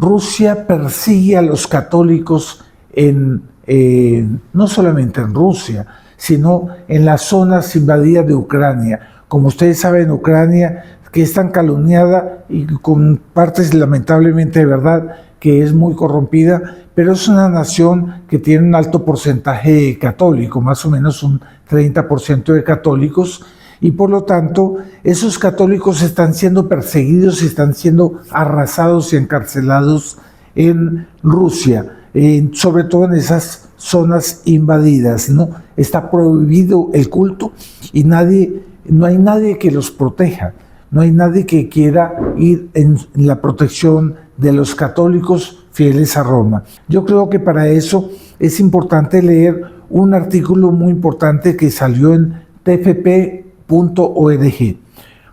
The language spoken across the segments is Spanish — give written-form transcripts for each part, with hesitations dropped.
Rusia persigue a los católicos no solamente en Rusia, sino en las zonas invadidas de Ucrania. Como ustedes saben, Ucrania, que es tan calumniada y con partes lamentablemente de verdad, que es muy corrompida, pero es una nación que tiene un alto porcentaje católico, más o menos un 30% de católicos, y por lo tanto esos católicos están siendo perseguidos y están siendo arrasados y encarcelados en Rusia, sobre todo en esas zonas invadidas, ¿no? Está prohibido el culto y no hay nadie que los proteja, no hay nadie que quiera ir en la protección de los católicos fieles a Roma. Yo creo que para eso es importante leer un artículo muy importante que salió en tfp.org.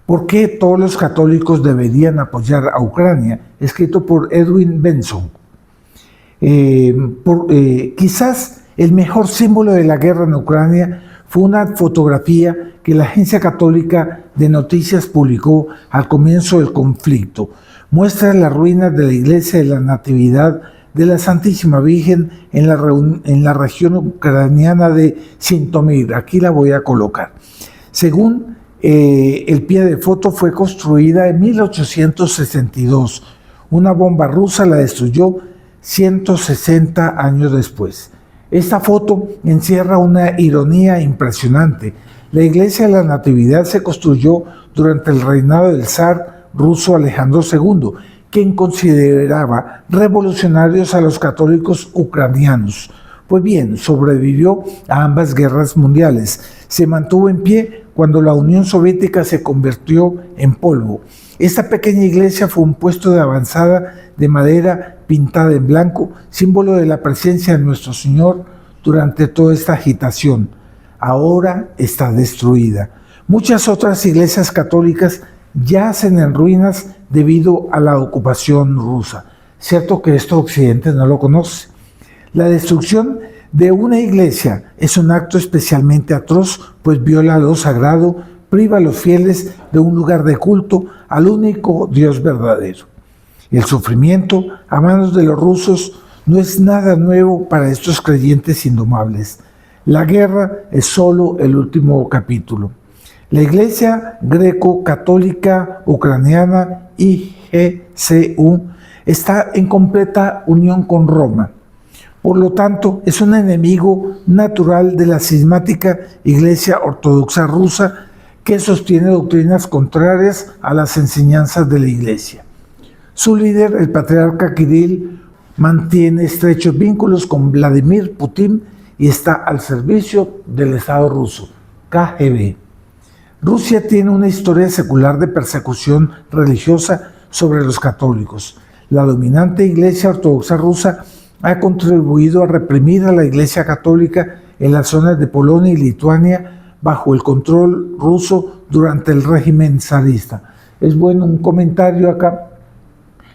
¿Por qué todos los católicos deberían apoyar a Ucrania? Escrito por Edwin Benson. Quizás el mejor símbolo de la guerra en Ucrania fue una fotografía que la agencia católica de noticias publicó al comienzo del conflicto. Muestra las ruinas de la iglesia de la Natividad de la Santísima Virgen en la región ucraniana de Sintomir. Aquí la voy a colocar. Según el pie de foto, fue construida en 1862. Una bomba rusa la destruyó 160 años después. Esta foto encierra una ironía impresionante. La iglesia de la Natividad se construyó durante el reinado del zar ruso Alejandro II, quien consideraba revolucionarios a los católicos ucranianos. Pues bien, sobrevivió a ambas guerras mundiales. Se mantuvo en pie cuando la Unión Soviética se convirtió en polvo. Esta pequeña iglesia fue un puesto de avanzada de madera pintada en blanco, símbolo de la presencia de nuestro Señor durante toda esta agitación. Ahora está destruida. Muchas otras iglesias católicas yacen en ruinas debido a la ocupación rusa. Cierto que esto Occidente no lo conoce. La destrucción de una iglesia es un acto especialmente atroz, pues viola lo sagrado, priva a los fieles de un lugar de culto al único Dios verdadero. El sufrimiento a manos de los rusos no es nada nuevo para estos creyentes indomables. La guerra es solo el último capítulo. La Iglesia Greco-Católica Ucraniana, IGCU, está en completa unión con Roma. Por lo tanto, es un enemigo natural de la cismática Iglesia Ortodoxa rusa que sostiene doctrinas contrarias a las enseñanzas de la Iglesia. Su líder, el patriarca Kirill, mantiene estrechos vínculos con Vladimir Putin y está al servicio del Estado ruso, KGB. Rusia tiene una historia secular de persecución religiosa sobre los católicos. La dominante Iglesia Ortodoxa rusa ha contribuido a reprimir a la Iglesia Católica en las zonas de Polonia y Lituania bajo el control ruso durante el régimen zarista. Es bueno un comentario acá.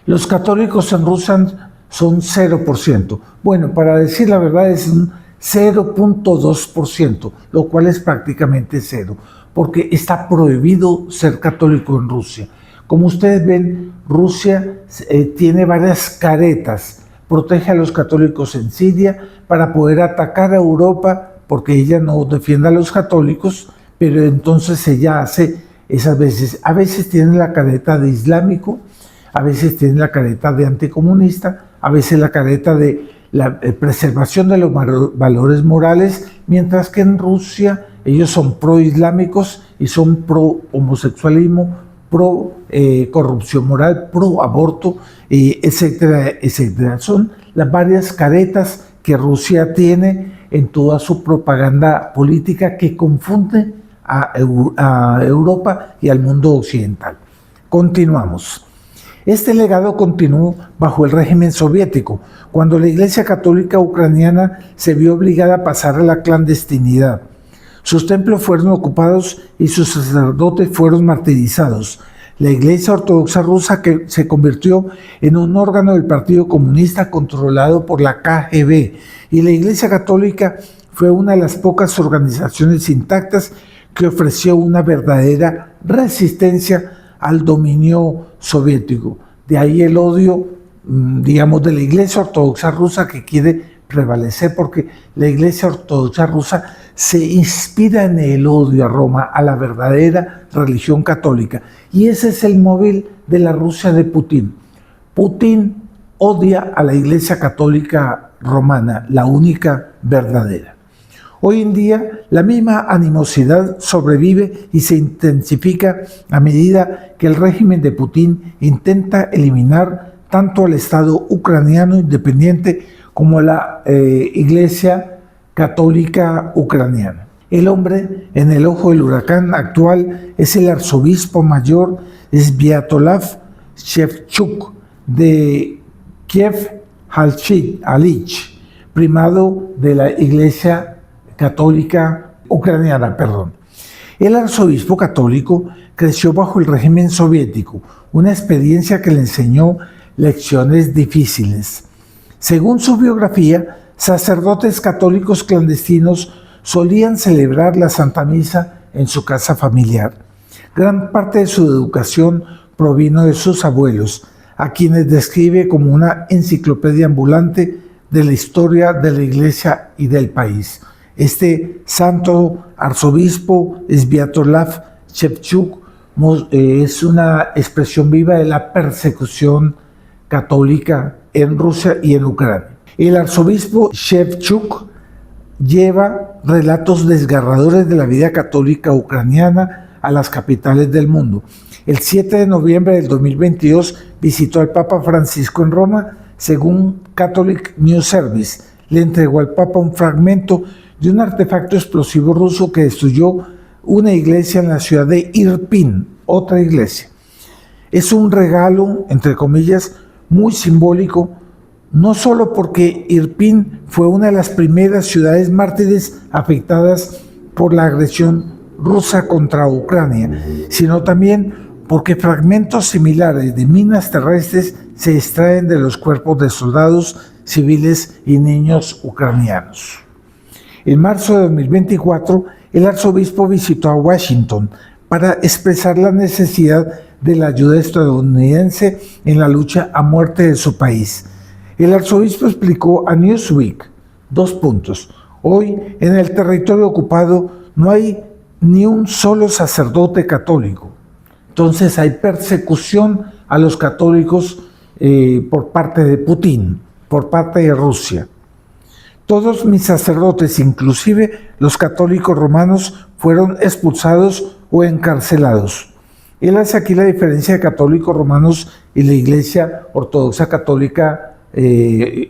Los católicos en Rusia son 0%. Bueno, para decir la verdad es un 0.2%, lo cual es prácticamente cero, porque está prohibido ser católico en Rusia. Como ustedes ven, Rusia tiene varias caretas. Protege a los católicos en Siria para poder atacar a Europa, porque ella no defiende a los católicos, pero entonces ella hace esas veces. A veces tiene la careta de islámico, a veces tiene la careta de anticomunista, a veces la careta de la preservación de los valores morales, mientras que en Rusia ellos son pro-islámicos y son pro-homosexualismo, pro-corrupción moral, pro-aborto, etcétera, etcétera. Son las varias caretas que Rusia tiene en toda su propaganda política que confunde a Europa y al mundo occidental. Continuamos. Este legado continuó bajo el régimen soviético, cuando la Iglesia Católica Ucraniana se vio obligada a pasar a la clandestinidad. Sus templos fueron ocupados y sus sacerdotes fueron martirizados. La Iglesia Ortodoxa rusa que se convirtió en un órgano del Partido Comunista controlado por la KGB, y la Iglesia Católica fue una de las pocas organizaciones intactas que ofreció una verdadera resistencia al dominio soviético. De ahí el odio digamos, de la Iglesia Ortodoxa rusa que quiere prevalecer, porque la Iglesia Ortodoxa rusa se inspira en el odio a Roma, a la verdadera religión católica. Y ese es el móvil de la Rusia de Putin. Putin odia a la Iglesia Católica Romana, la única verdadera. Hoy en día, la misma animosidad sobrevive y se intensifica a medida que el régimen de Putin intenta eliminar tanto al Estado ucraniano independiente como a la Iglesia Católica ucraniana. El hombre en el ojo del huracán actual es el arzobispo mayor Sviatoslav Shevchuk de Kiev Halich, primado de la Iglesia Católica ucraniana, El arzobispo católico creció bajo el régimen soviético, una experiencia que le enseñó lecciones difíciles. Según su biografía, sacerdotes católicos clandestinos solían celebrar la Santa Misa en su casa familiar. Gran parte de su educación provino de sus abuelos, a quienes describe como una enciclopedia ambulante de la historia de la Iglesia y del país. Este santo arzobispo Sviatoslav Shevchuk es una expresión viva de la persecución católica en Rusia y en Ucrania. El arzobispo Shevchuk lleva relatos desgarradores de la vida católica ucraniana a las capitales del mundo. El 7 de noviembre del 2022 visitó al Papa Francisco en Roma. Según Catholic News Service, le entregó al Papa un fragmento de un artefacto explosivo ruso que destruyó una iglesia en la ciudad de Irpin, otra iglesia. Es un regalo, entre comillas, muy simbólico, no solo porque Irpin fue una de las primeras ciudades mártires afectadas por la agresión rusa contra Ucrania, sino también porque fragmentos similares de minas terrestres se extraen de los cuerpos de soldados, civiles y niños ucranianos. En marzo de 2024, el arzobispo visitó a Washington para expresar la necesidad de la ayuda estadounidense en la lucha a muerte de su país. El arzobispo explicó a Newsweek, hoy en el territorio ocupado no hay ni un solo sacerdote católico. Entonces hay persecución a los católicos por parte de Putin, por parte de Rusia. Todos mis sacerdotes, inclusive los católicos romanos, fueron expulsados o encarcelados. Él hace aquí la diferencia de católicos romanos y la Iglesia Ortodoxa Católica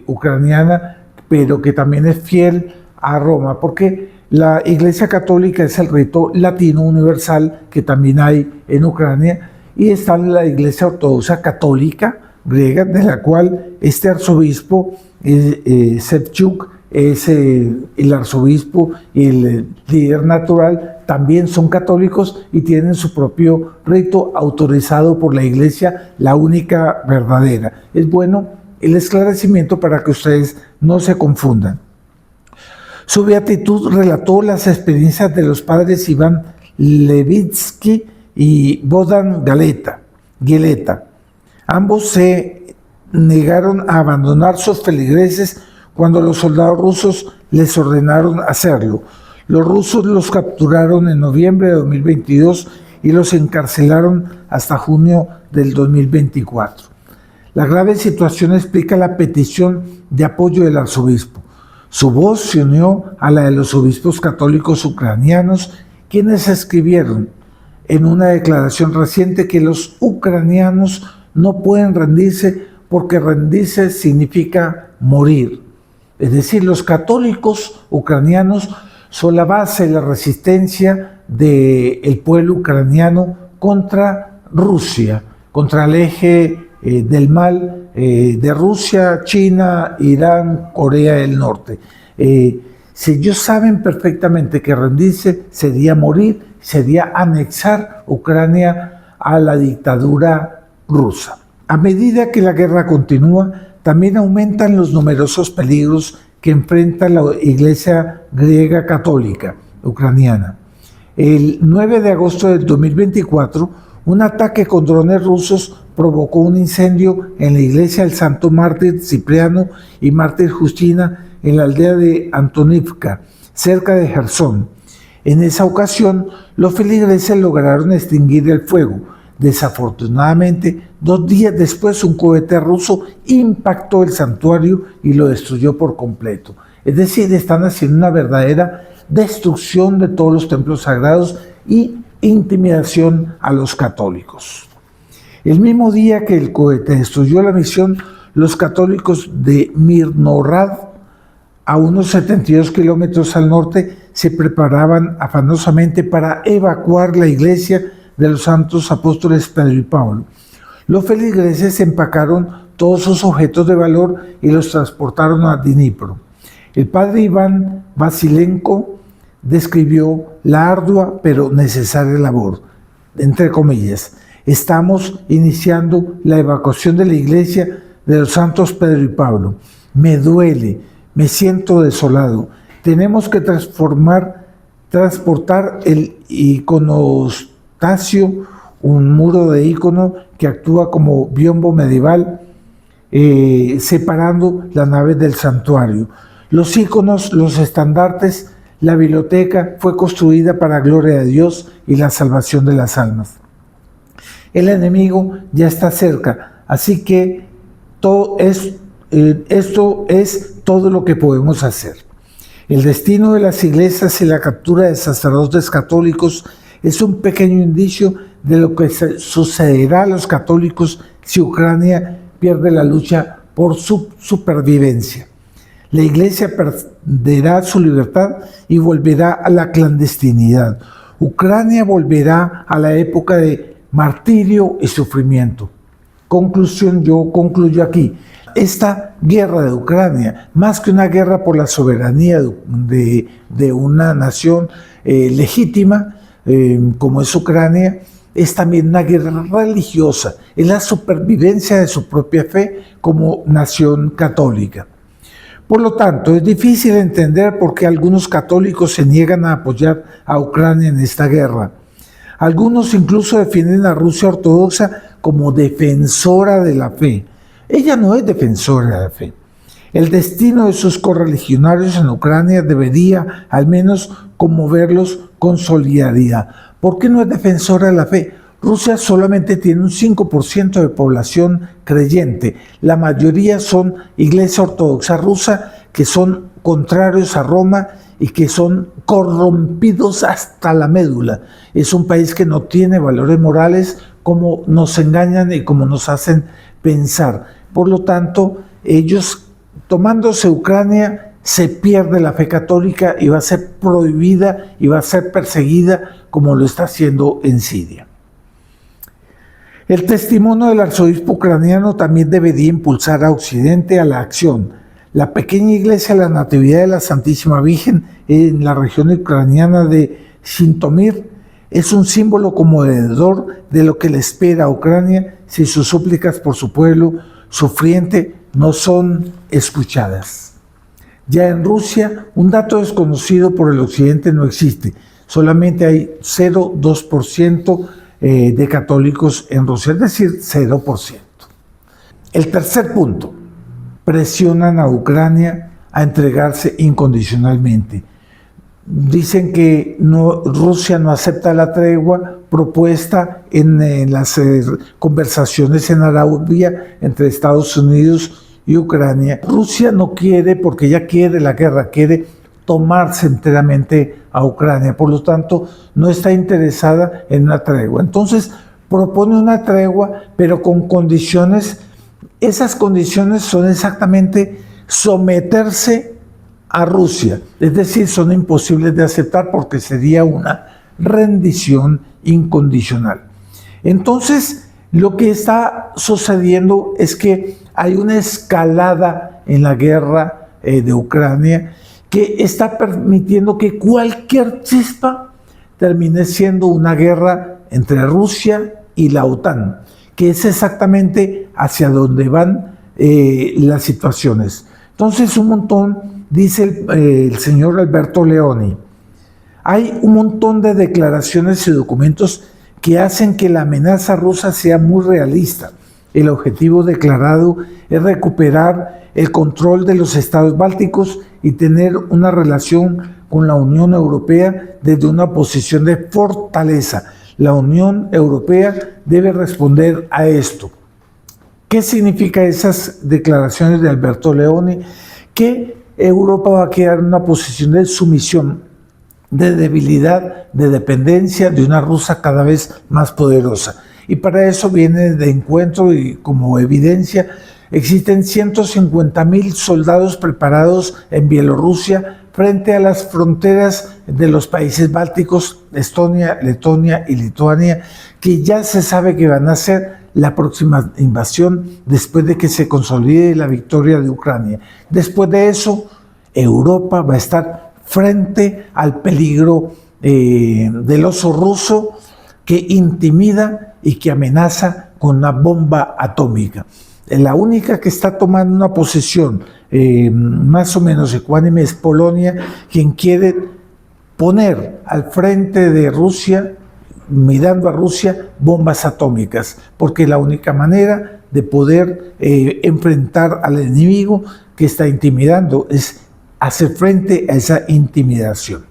ucraniana, pero que también es fiel a Roma, porque la Iglesia Católica es el rito latino universal que también hay en Ucrania, y está la Iglesia Ortodoxa Católica griega, de la cual este arzobispo Shevchuk es el arzobispo y el líder natural, también son católicos y tienen su propio rito autorizado por la Iglesia, la única verdadera. Es bueno el esclarecimiento para que ustedes no se confundan. Su beatitud relató las experiencias de los padres Iván Levitsky y Bohdan Geleta. Ambos se negaron a abandonar sus feligreses cuando los soldados rusos les ordenaron hacerlo. Los rusos los capturaron en noviembre de 2022 y los encarcelaron hasta junio del 2024. La grave situación explica la petición de apoyo del arzobispo. Su voz se unió a la de los obispos católicos ucranianos, quienes escribieron en una declaración reciente que los ucranianos no pueden rendirse porque rendirse significa morir. Es decir, los católicos ucranianos son la base de la resistencia del pueblo ucraniano contra Rusia, contra el eje del mal de Rusia, China, Irán, Corea del Norte. Si ellos saben perfectamente que rendirse sería morir, sería anexar Ucrania a la dictadura rusa. A medida que la guerra continúa, también aumentan los numerosos peligros que enfrenta la Iglesia griega católica ucraniana. El 9 de agosto del 2024, Un ataque con drones rusos provocó un incendio en la iglesia del Santo Mártir Cipriano y Mártir Justina en la aldea de Antonivka, cerca de Jersón. En esa ocasión, los feligreses lograron extinguir el fuego. Desafortunadamente, 2 días después, un cohete ruso impactó el santuario y lo destruyó por completo. Es decir, están haciendo una verdadera destrucción de todos los templos sagrados y intimidación a los católicos. El mismo día que el cohete destruyó la misión, los católicos de Mirnorad, a unos 72 kilómetros al norte, se preparaban afanosamente para evacuar la iglesia de los santos apóstoles Pedro y Pablo. Los feligreses empacaron todos sus objetos de valor y los transportaron a Dnipro. El padre Iván Vasilenko describió la ardua pero necesaria labor, entre comillas. Estamos iniciando la evacuación de la iglesia de los santos Pedro y Pablo. Me duele, me siento desolado. Tenemos que transportar el iconostasio, un muro de icono que actúa como biombo medieval, separando las naves del santuario. Los iconos, los estandartes, la biblioteca fue construida para gloria de Dios y la salvación de las almas. El enemigo ya está cerca, así que esto es todo lo que podemos hacer. El destino de las iglesias y la captura de sacerdotes católicos es un pequeño indicio de lo que sucederá a los católicos si Ucrania pierde la lucha por su supervivencia. La iglesia perderá su libertad y volverá a la clandestinidad. Ucrania volverá a la época de martirio y sufrimiento. Conclusión, yo concluyo aquí. Esta guerra de Ucrania, más que una guerra por la soberanía de una nación legítima, como es Ucrania, es también una guerra religiosa, es la supervivencia de su propia fe como nación católica. Por lo tanto, es difícil entender por qué algunos católicos se niegan a apoyar a Ucrania en esta guerra. Algunos incluso defienden a Rusia ortodoxa como defensora de la fe. Ella no es defensora de la fe. El destino de sus correligionarios en Ucrania debería al menos conmoverlos con solidaridad. ¿Por qué no es defensora de la fe? Rusia solamente tiene un 5% de población creyente. La mayoría son iglesia ortodoxa rusa que son contrarios a Roma y que son corrompidos hasta la médula. Es un país que no tiene valores morales, como nos engañan y como nos hacen pensar. Por lo tanto, ellos, tomándose Ucrania, se pierde la fe católica y va a ser prohibida y va a ser perseguida como lo está haciendo en Siria. El testimonio del arzobispo ucraniano también debería impulsar a Occidente a la acción. La pequeña iglesia de la Natividad de la Santísima Virgen en la región ucraniana de Shintomir es un símbolo conmovedor de lo que le espera a Ucrania si sus súplicas por su pueblo sufriente no son escuchadas. Ya en Rusia, un dato desconocido por el occidente no existe. Solamente hay 0,2% de católicos en Rusia, es decir, 0%. El tercer punto, presionan a Ucrania a entregarse incondicionalmente. Dicen que Rusia no acepta la tregua propuesta en las conversaciones en Arabia entre Estados Unidos y Ucrania. Rusia no quiere, porque ella quiere la guerra, quiere tomarse enteramente a Ucrania, por lo tanto no está interesada en una tregua. Entonces propone una tregua, pero con condiciones. Esas condiciones son exactamente someterse a Rusia, es decir, son imposibles de aceptar porque sería una rendición incondicional. Entonces, lo que está sucediendo es que hay una escalada en la guerra de Ucrania que está permitiendo que cualquier chispa termine siendo una guerra entre Rusia y la OTAN, que es exactamente hacia donde van las situaciones. Entonces, un montón, dice el señor Alberto Leoni, hay un montón de declaraciones y documentos que hacen que la amenaza rusa sea muy realista. El objetivo declarado es recuperar el control de los estados bálticos y tener una relación con la Unión Europea desde una posición de fortaleza. La Unión Europea debe responder a esto. ¿Qué significa esas declaraciones de Alberto Leoni? Que Europa va a quedar en una posición de sumisión, de debilidad, de dependencia de una Rusia cada vez más poderosa. Y para eso viene de encuentro y como evidencia, existen 150.000 soldados preparados en Bielorrusia frente a las fronteras de los países bálticos, Estonia, Letonia y Lituania, que ya se sabe que van a ser la próxima invasión después de que se consolide la victoria de Ucrania. Después de eso, Europa va a estar frente al peligro del oso ruso que intimida y que amenaza con una bomba atómica. La única que está tomando una posición más o menos ecuánime es Polonia, quien quiere poner al frente de Rusia, mirando a Rusia, bombas atómicas, porque es la única manera de poder enfrentar al enemigo que está intimidando, es hacer frente a esa intimidación.